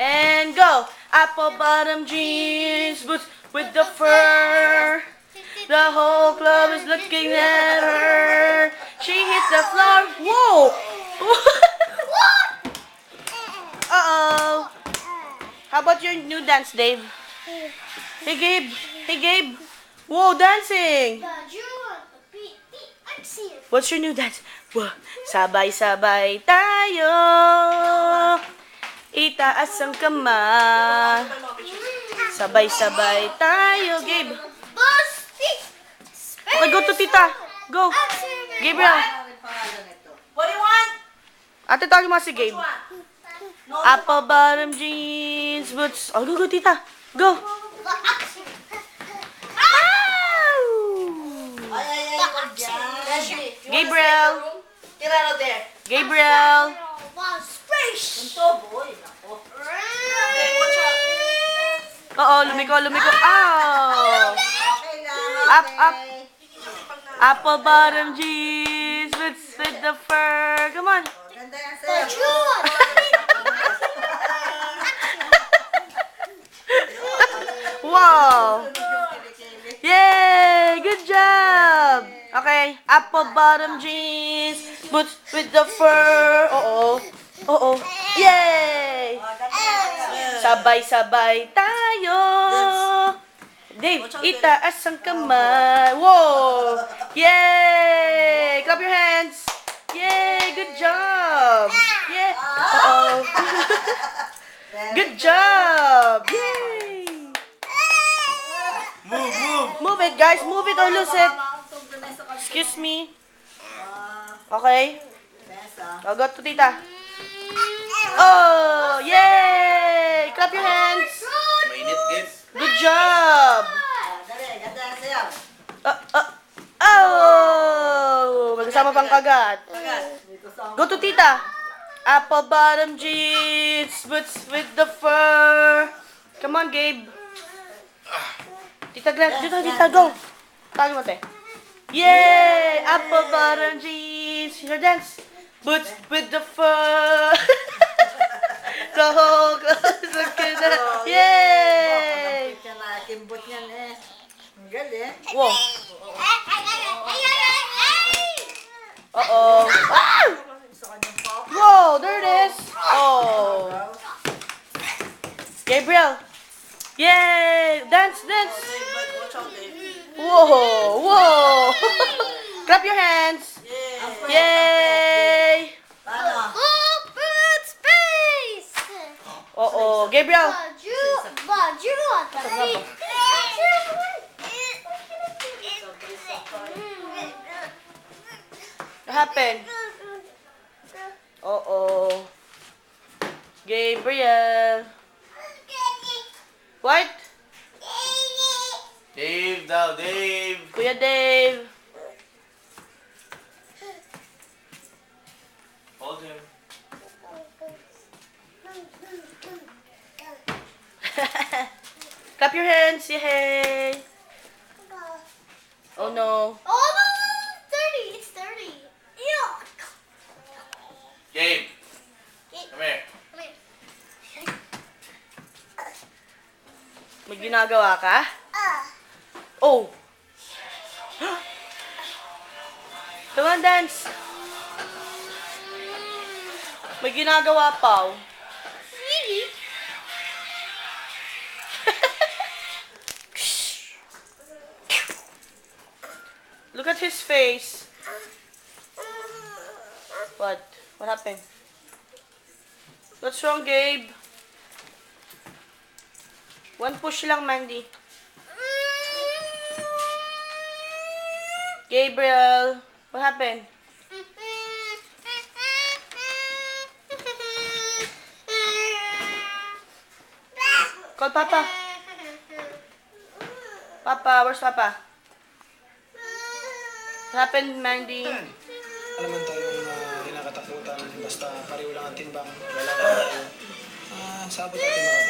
And go! Apple bottom jeans, boots with the fur. The whole club is looking at her. She hit the floor. Whoa! Uh-oh. How about your new dance, Dave? Hey, Gabe. Hey, Gabe. Whoa, dancing. What's your new dance? Whoa. Sabay-sabay tayo. Itaas ang kamay. Sabay-sabay tayo, Gabe. Okay, go to tita. Go. Gabriel. What do you want? Ate, tawagin mo si Gabe. Apple bottom jeans, boots. Oh, go, tita. Go. Gabriel. Tira na there. Gabriel. Space! Ito, boy. Ako. Oo, lumiko. Ow. Okay lang. Up. Apple bottom jeans, boots with the fur. Come on. Ganda yan, sir. Wow. Yay! Good job! Okay, apple bottom jeans, boots with the fur. Oo. Yay! Sabay-sabay tayo. Dave, itaas ang kamay. Whoa! Yay! Clap your hands. Yay! Good job! Yeah. Uh-oh. Good job! Yay! Move it, guys. Move it or lose it. Excuse me. Okay. I'll go to tita. Oh, yay! Clap your hands. Mainit, guys. Good job. Ganda yan, sir. Oh, magkasama pang kagat. Dito sa Go to tita. Apple bottom jeans, boots with the fur. Come on, Gabe. Tita Glenn, dito, tita, go. Tawagin mo, te. Yay! Apple bottom jeans. Your dance. Boots with the fur. The whole class looking at. Yay! picture na kimbot niyan eh. Ang galing. Whoa. Uh-oh. Ah! Gusto ko niyang pop. Whoa, there it is. Oh. Gabriel. Yay! Dance. Whoa. Clap your hands. Yay! Paano? Oo, Gabriel. What happened? Oo. Gabriel. What? Dave daw, Dave. Kuya Dave. Hold him. Clap your hands, yay! Oh no. It's 30. Ew. Gabe, come here. May ginagawa ka? Oh! Come on, dance! May ginagawa pa, oh. Look at his face. What? What happened? What's wrong, Gabe? One push lang, Mandy. Gabriel, what happened? Call Papa. Papa, where's Papa? What happened, Mandy? Alam mo tayong hinakatakutan, basta pareho lang ang timbang, wala tayo. Sabot natin mga